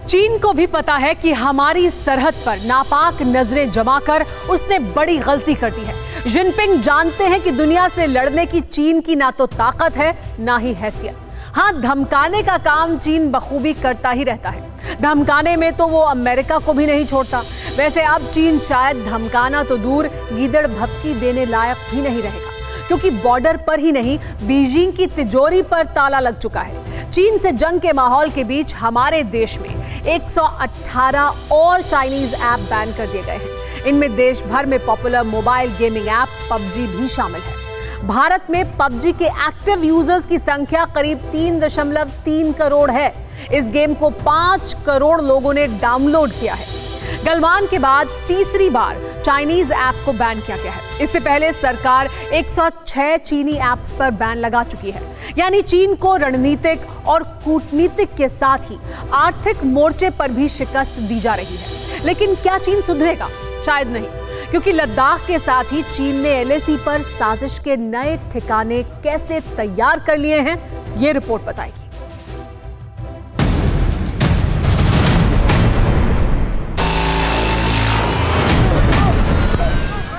चीन को भी पता है कि हमारी सरहद पर नापाक नजरें जमाकर उसने बड़ी गलती कर दी है। जिनपिंग जानते हैं कि दुनिया से लड़ने की चीन की ना तो ताकत है ना ही हैसियत। हाँ, धमकाने का काम चीन बखूबी करता ही रहता है। धमकाने में तो वो अमेरिका को भी नहीं छोड़ता। वैसे अब चीन शायद धमकाना तो दूर, गीदड़ भभकी देने लायक भी नहीं रहेगा, क्योंकि बॉर्डर पर ही नहीं बीजिंग की तिजोरी पर ताला लग चुका है। चीन से जंग के माहौल के बीच हमारे देश में 118 और चाइनीज ऐप बैन कर दिए गए हैं। इनमें देश भर में popular mobile gaming app PUBG भी शामिल है। भारत में पबजी के एक्टिव यूजर्स की संख्या करीब 3.3 करोड़ है। इस गेम को 5 करोड़ लोगों ने डाउनलोड किया है। गलवान के बाद तीसरी बार चाइनीज ऐप को बैन किया गया है। इससे पहले सरकार 106 चीनी ऐप्स पर बैन लगा चुकी है। यानी चीन को रणनीतिक और कूटनीतिक के साथ ही आर्थिक मोर्चे पर भी शिकस्त दी जा रही है। लेकिन क्या चीन सुधरेगा? शायद नहीं, क्योंकि लद्दाख के साथ ही चीन ने एलएसी पर साजिश के नए ठिकाने कैसे तैयार कर लिए हैं, ये रिपोर्ट बताएगी।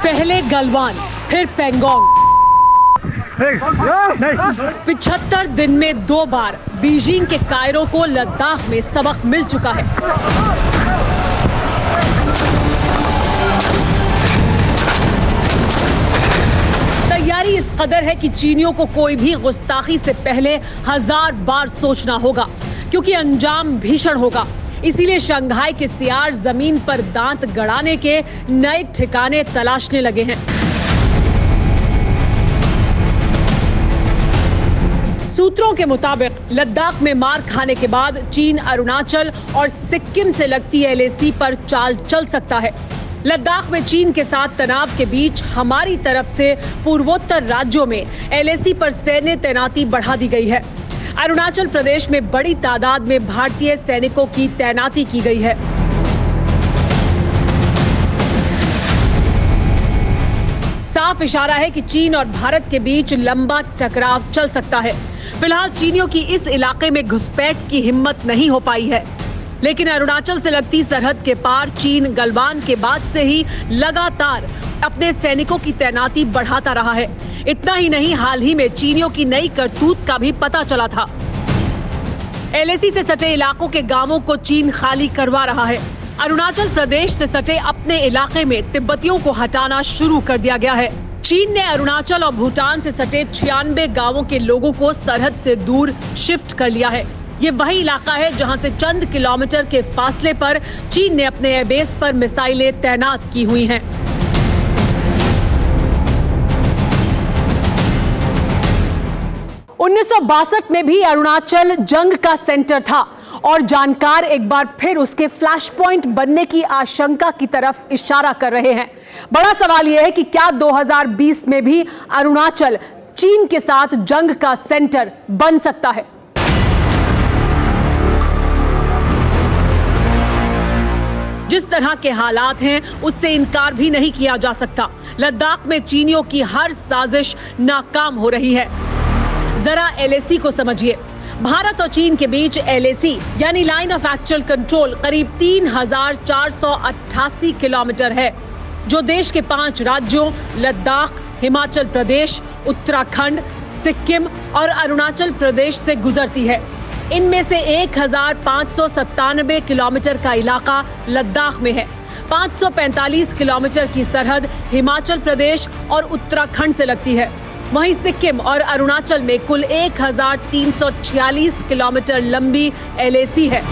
पहले गलवान, फिर पेंगोंग। 75 दिन में 2 बार बीजिंग के कायरो को लद्दाख में सबक मिल चुका है। तैयारी इस कदर है कि चीनियों को कोई भी गुस्ताखी से पहले 1000 बार सोचना होगा, क्योंकि अंजाम भीषण होगा। इसीलिए शंघाई के सियार जमीन पर दांत गड़ाने के नए ठिकाने तलाशने लगे हैं। सूत्रों के मुताबिक लद्दाख में मार खाने के बाद चीन अरुणाचल और सिक्किम से लगती एलएसी पर चाल चल सकता है। लद्दाख में चीन के साथ तनाव के बीच हमारी तरफ से पूर्वोत्तर राज्यों में एलएसी पर सैन्य तैनाती बढ़ा दी गई है। अरुणाचल प्रदेश में बड़ी तादाद में भारतीय सैनिकों की तैनाती की गई है। साफ इशारा है कि चीन और भारत के बीच लंबा टकराव चल सकता है। फिलहाल चीनियों की इस इलाके में घुसपैठ की हिम्मत नहीं हो पाई है, लेकिन अरुणाचल से लगती सरहद के पार चीन गलवान के बाद से ही लगातार अपने सैनिकों की तैनाती बढ़ाता रहा है। इतना ही नहीं, हाल ही में चीनियों की नई करतूत का भी पता चला था। एलएसी से सटे इलाकों के गांवों को चीन खाली करवा रहा है। अरुणाचल प्रदेश से सटे अपने इलाके में तिब्बतियों को हटाना शुरू कर दिया गया है। चीन ने अरुणाचल और भूटान से सटे 96 गांवों के लोगों को सरहद से दूर शिफ्ट कर लिया है। ये वही इलाका है जहां से चंद किलोमीटर के फासले पर चीन ने अपने एयरबेस पर मिसाइलें तैनात की हुई हैं। उन्नीस 1962 में भी अरुणाचल जंग का सेंटर था और जानकार एक बार फिर उसके फ्लैश पॉइंट बनने की आशंका की तरफ इशारा कर रहे हैं। बड़ा सवाल यह है कि क्या 2020 में भी अरुणाचल चीन के साथ जंग का सेंटर बन सकता है? जिस तरह के हालात हैं उससे इनकार भी नहीं किया जा सकता। लद्दाख में चीनियों की हर साजिश नाकाम हो रही है। जरा एलएसी को समझिए। भारत और चीन के बीच एलएसी यानी लाइन ऑफ एक्चुअल कंट्रोल करीब 3488 किलोमीटर है, जो देश के 5 राज्यों लद्दाख, हिमाचल प्रदेश, उत्तराखंड, सिक्किम और अरुणाचल प्रदेश से गुजरती है। इनमें से 1597 किलोमीटर का इलाका लद्दाख में है। 545 किलोमीटर की सरहद हिमाचल प्रदेश और उत्तराखंड से लगती है। वहीं सिक्किम और अरुणाचल में कुल 1346 किलोमीटर लंबी एलएसी है।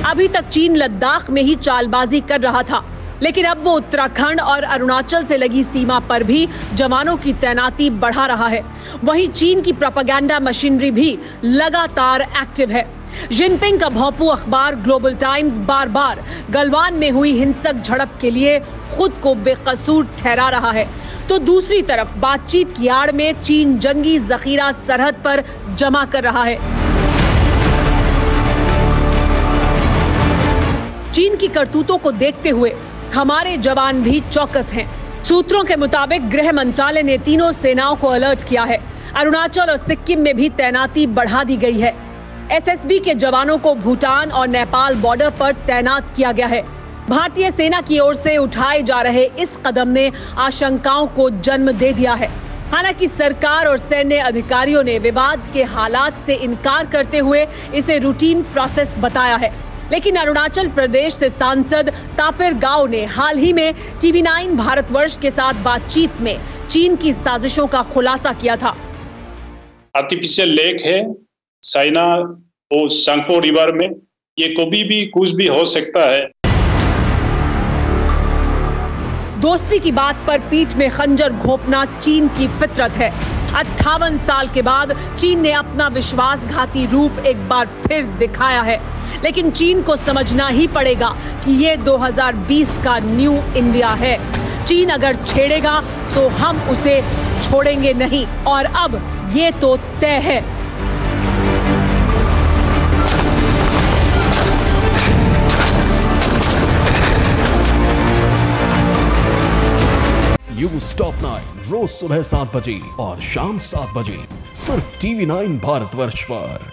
अभी तक चीन लद्दाख में ही चालबाजी कर रहा था, लेकिन अब वो उत्तराखंड और अरुणाचल से लगी सीमा पर भी जवानों की तैनाती बढ़ा रहा है। वहीं चीन की प्रोपेगेंडा मशीनरी भी लगातार एक्टिव है। जिनपिंग का भोंपू अखबार ग्लोबल टाइम्स बार बार गलवान में हुई हिंसक झड़प के लिए खुद को बेकसूर ठहरा रहा है, तो दूसरी तरफ बातचीत की आड़ में चीन जंगी जखीरा सरहद पर जमा कर रहा है। चीन की करतूतों को देखते हुए हमारे जवान भी चौकस हैं। सूत्रों के मुताबिक गृह मंत्रालय ने तीनों सेनाओं को अलर्ट किया है। अरुणाचल और सिक्किम में भी तैनाती बढ़ा दी गई है। एसएसबी के जवानों को भूटान और नेपाल बॉर्डर पर तैनात किया गया है। भारतीय सेना की ओर से उठाए जा रहे इस कदम ने आशंकाओं को जन्म दे दिया है। हालांकि सरकार और सैन्य अधिकारियों ने विवाद के हालात से इनकार करते हुए इसे रूटीन प्रोसेस बताया है। लेकिन अरुणाचल प्रदेश से सांसद तापिर गाव ने हाल ही में TV9 भारतवर्ष के साथ बातचीत में चीन की साजिशों का खुलासा किया था। आर्टिफिशियल लेक है साइना और सांगपो रिवर में, ये कभी भी कुछ भी हो सकता है। दोस्ती की बात पर पीठ में खंजर घोंपना चीन की फितरत है। 58 साल के बाद चीन ने अपना विश्वासघाती रूप एक बार फिर दिखाया है। लेकिन चीन को समझना ही पड़ेगा कि ये 2020 का न्यू इंडिया है। चीन अगर छेड़ेगा तो हम उसे छोड़ेंगे नहीं, और अब ये तो तय है। न्यूज़ टॉप 9 रोज सुबह 7 बजे और शाम 7 बजे सिर्फ TV9 भारतवर्ष पर।